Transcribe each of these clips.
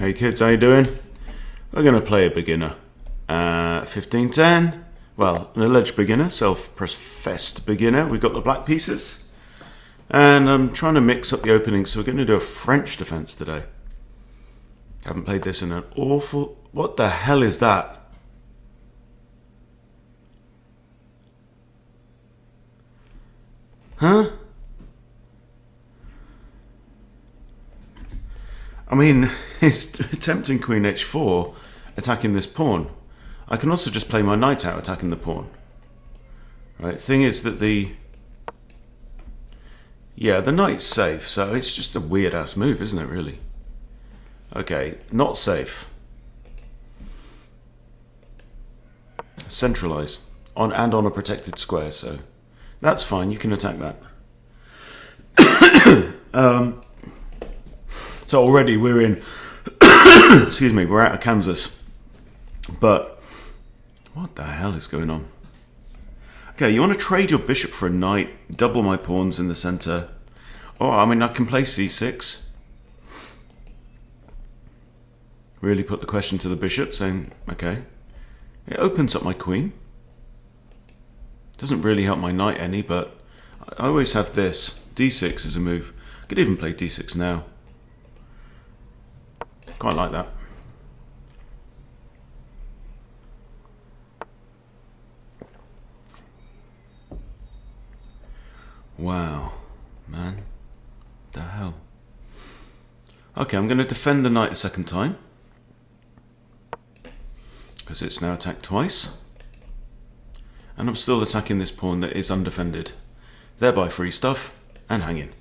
Hey kids, how you doing? We're going to play a beginner. 1510. Well, an alleged beginner, self-professed beginner. We've got the black pieces. And I'm trying to mix up the opening, so we're going to do a French defense today. Haven't played this in an awful... What the hell is that? Huh? I mean, it's attempting queen h4, attacking this pawn. I can also just play my knight out, attacking the pawn. Right, thing is that the knight's safe, so it's just a weird-ass move, isn't it, really? Okay, not safe. Centralize. On a protected square, so that's fine, you can attack that. So already we're in, excuse me, we're out of Kansas. But, what the hell is going on? Okay, you want to trade your bishop for a knight, double my pawns in the center. Oh, I mean, I can play c6. Really put the question to the bishop, saying, okay. It opens up my queen. Doesn't really help my knight any, but I always have this. d6 is a move. I could even play d6 now. Quite like that. Wow, man. The hell. Okay, I'm going to defend the knight a second time, because it's now attacked twice. And I'm still attacking this pawn that is undefended, thereby free stuff and hanging.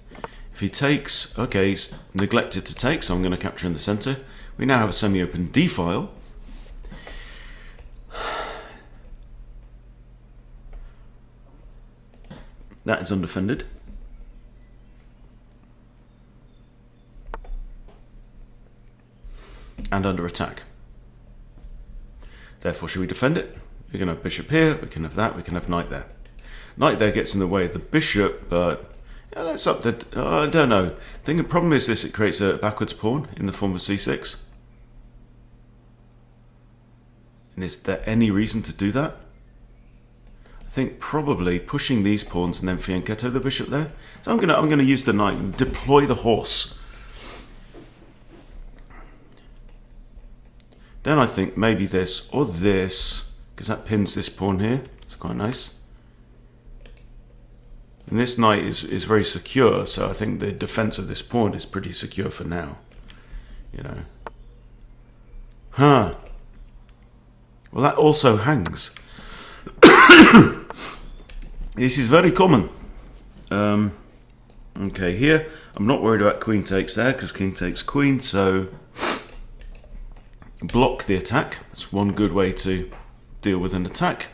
If he takes, okay, he's neglected to take, so I'm going to capture in the center. We now have a semi-open d-file. That is undefended. And under attack. Therefore, should we defend it? We can have bishop here, we can have that, we can have knight there. Knight there gets in the way of the bishop, but yeah, that's up to... I don't know. The problem is this, it creates a backwards pawn in the form of c6. And is there any reason to do that? I think probably pushing these pawns and then fianchetto the bishop there. So I'm gonna use the knight and deploy the horse. Then I think maybe this or this, because that pins this pawn here. It's quite nice. And this knight is very secure, so I think the defense of this pawn is pretty secure for now. You know. Huh. Well, that also hangs. This is very common. Okay, here, I'm not worried about queen takes there, because king takes queen, so block the attack. That's one good way to deal with an attack.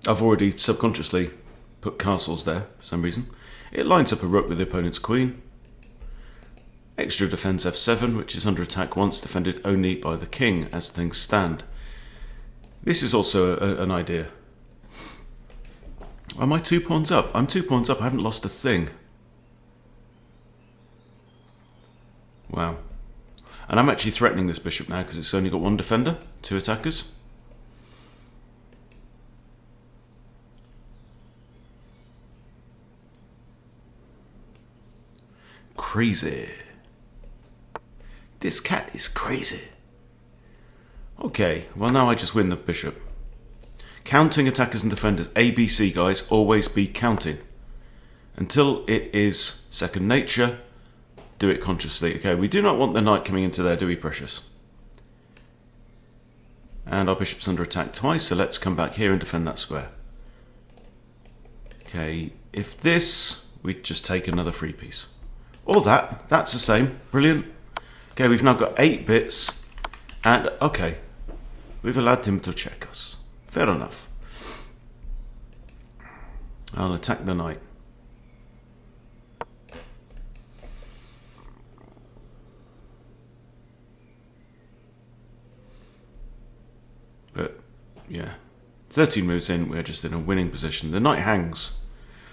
I've already subconsciously put castles there for some reason. It lines up a rook with the opponent's queen. Extra defense f7, which is under attack once, defended only by the king as things stand. This is also an idea. Am I 2 pawns up? I'm 2 pawns up, I haven't lost a thing. Wow. And I'm actually threatening this bishop now because it's only got one defender, 2 attackers. Crazy. This cat is crazy. Okay, well now I just win the bishop. Counting attackers and defenders. ABC, guys, always be counting. Until it is second nature, do it consciously. Okay, we do not want the knight coming into there, do we, precious? And our bishop's under attack twice, so let's come back here and defend that square. Okay, if this, we'd just take another free piece. Or that's the same. Brilliant. Okay, we've now got 8 bits. And, okay, we've allowed him to check us. Fair enough. I'll attack the knight. Yeah. 13 moves in, we're just in a winning position. The knight hangs.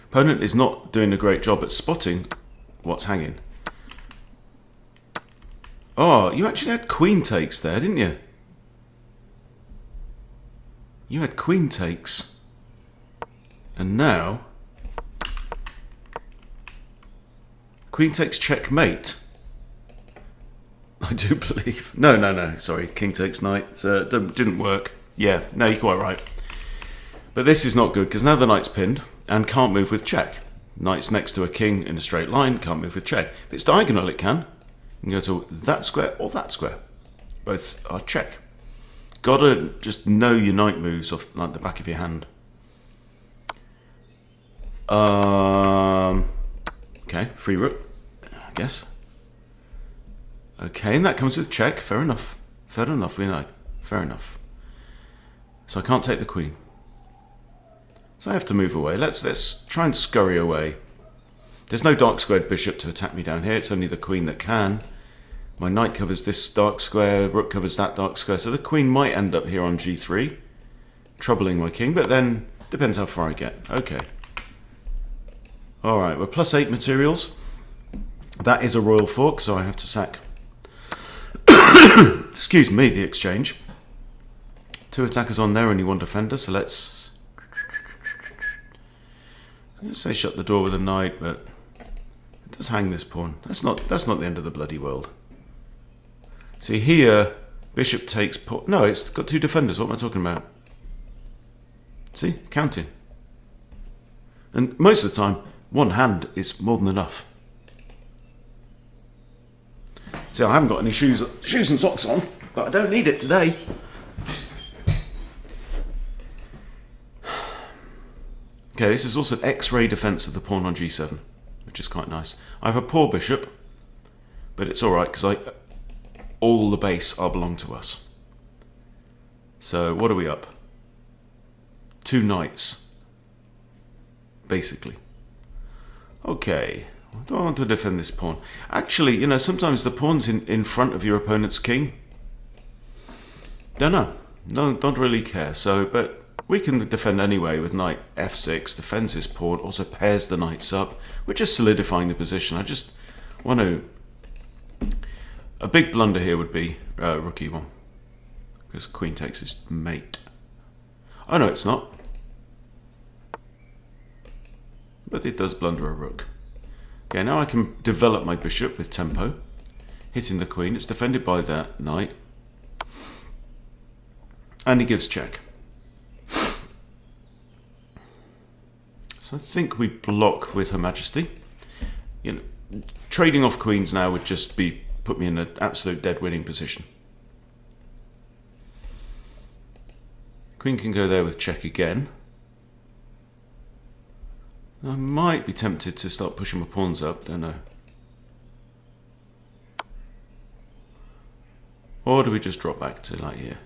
Opponent is not doing a great job at spotting what's hanging. Oh, you actually had queen takes there, didn't you? You had queen takes. And now... queen takes checkmate. I do believe. No. Sorry, king takes knight. Didn't work. Yeah, no, you're quite right. But this is not good because now the knight's pinned and can't move with check. Knight's next to a king in a straight line, can't move with check. If it's diagonal, it can. You can go to that square or that square. Both are check. Gotta just know your knight moves off like the back of your hand. Okay, free rook, I guess. Okay, and that comes with check. Fair enough. Fair enough, we know. Fair enough. So I can't take the queen. So I have to move away. Let's try and scurry away. There's no dark squared bishop to attack me down here. It's only the queen that can. My knight covers this dark square. Rook covers that dark square. So the queen might end up here on g3, troubling my king. But then depends how far I get. Okay. All right. We're +8 materials. That is a royal fork, so I have to sack. Excuse me. The exchange. 2 attackers on there, only 1 defender. So let's say shut the door with a knight, but it does hang this pawn. That's not the end of the bloody world. See here, bishop takes pawn. No, it's got 2 defenders. What am I talking about? See, counting. And most of the time, 1 hand is more than enough. See, I haven't got any shoes and socks on, but I don't need it today. Okay, this is also an X-ray defense of the pawn on g7, which is quite nice. I have a poor bishop, but it's all right because all the base are belong to us. So what are we up? 2 knights, basically. Okay, do I want to defend this pawn? Actually, you know, sometimes the pawn's in front of your opponent's king. Don't know. No, don't really care. So, but we can defend anyway with knight f6, defends his pawn, also pairs the knights up. We're just solidifying the position. I just want to... A big blunder here would be rook e1, because queen takes his mate. Oh no, it's not. But it does blunder a rook. Okay, now I can develop my bishop with tempo, hitting the queen. It's defended by that knight. And he gives check. So I think we block with Her Majesty. You know, trading off queens now would just put me in an absolute dead winning position. Queen can go there with check again. I might be tempted to start pushing my pawns up, don't know. Or do we just drop back to like here?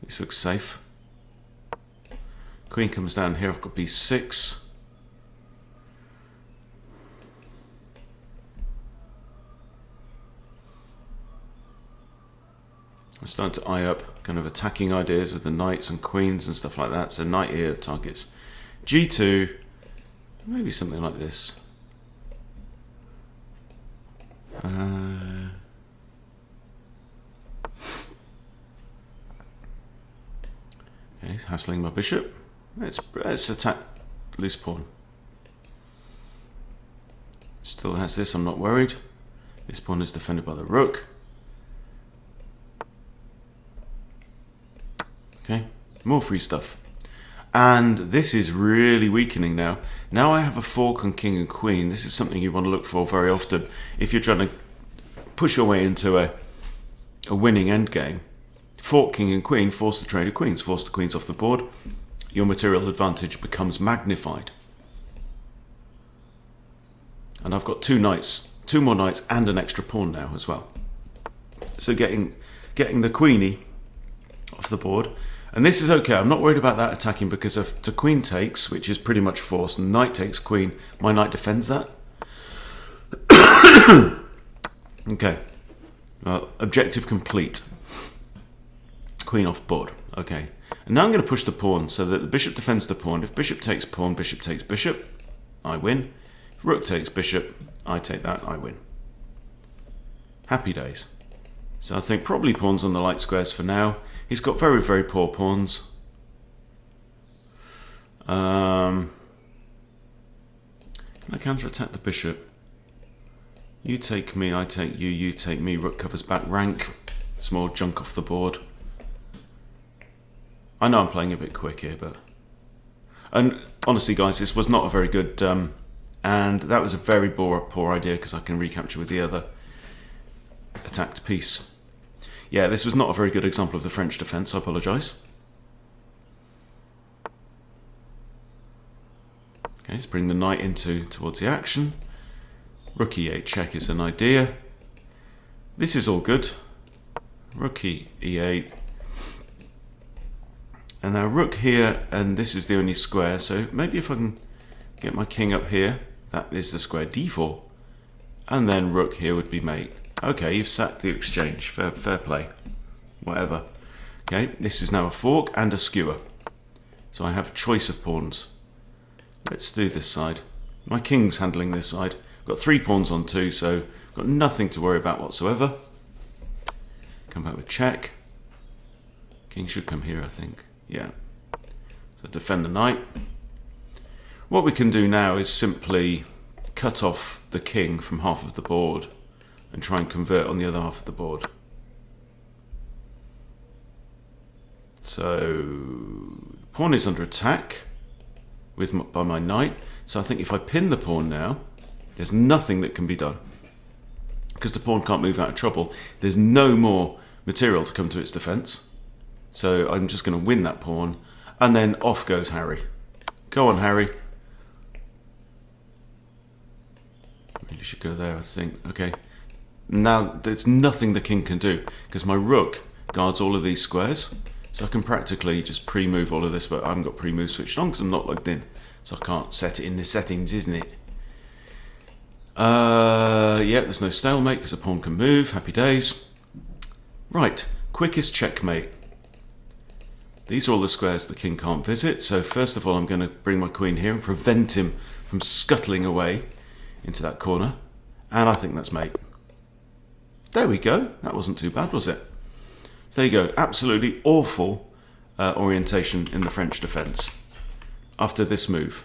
This looks safe. Queen comes down here, I've got b6. I'm starting to eye up kind of attacking ideas with the knights and queens and stuff like that. So knight here targets g2, maybe something like this. Okay, he's hassling my bishop. Let's attack loose pawn. Still has this, I'm not worried. This pawn is defended by the rook. Okay, more free stuff. And this is really weakening now. Now I have a fork on king and queen. This is something you want to look for very often if you're trying to push your way into a winning endgame. Fork king and queen, force the trade of queens, force the queens off the board. Your material advantage becomes magnified. And I've got 2 knights, 2 more knights and an extra pawn now as well. So getting the queenie off the board. And this is okay, I'm not worried about that attacking because if the queen takes, which is pretty much forced, and knight takes queen, my knight defends that. Okay, well, objective complete. Queen off board, okay. And now I'm going to push the pawn so that the bishop defends the pawn. If bishop takes pawn, bishop takes bishop, I win. If rook takes bishop, I take that, I win. Happy days. So I think probably pawns on the light squares for now. He's got very, very poor pawns. Can I counter-attack the bishop? You take me, I take you, you take me. Rook covers back rank. Small junk off the board. I know I'm playing a bit quick here, but... And honestly, guys, this was not a very good... and that was a very poor idea because I can recapture with the other attacked piece. Yeah, this was not a very good example of the French defence. I apologise. Okay, let's bring the knight towards the action. Rook e8 check is an idea. This is all good. Rook e8. And now rook here, and this is the only square, so maybe if I can get my king up here, that is the square d4. And then rook here would be mate. Okay, you've sacked the exchange. Fair play. Whatever. Okay, this is now a fork and a skewer. So I have a choice of pawns. Let's do this side. My king's handling this side. I've got 3 pawns on 2, so I've got nothing to worry about whatsoever. Come back with check. King should come here, I think. Yeah. So defend the knight. What we can do now is simply cut off the king from half of the board and try and convert on the other half of the board. So pawn is under attack by my knight. So I think if I pin the pawn now, there's nothing that can be done. Because the pawn can't move out of trouble, there's no more material to come to its defence. So I'm just going to win that pawn, and then off goes Harry. Go on, Harry. Really should go there, I think. Okay. Now there's nothing the king can do, because my rook guards all of these squares. So I can practically just pre-move all of this, but I haven't got pre-move switched on because I'm not logged in. So I can't set it in the settings, isn't it? Yeah, there's no stalemate because the pawn can move. Happy days. Right, quickest checkmate. These are all the squares the king can't visit. So first of all, I'm going to bring my queen here and prevent him from scuttling away into that corner. And I think that's mate. There we go. That wasn't too bad, was it? So there you go. Absolutely awful orientation in the French defence after this move.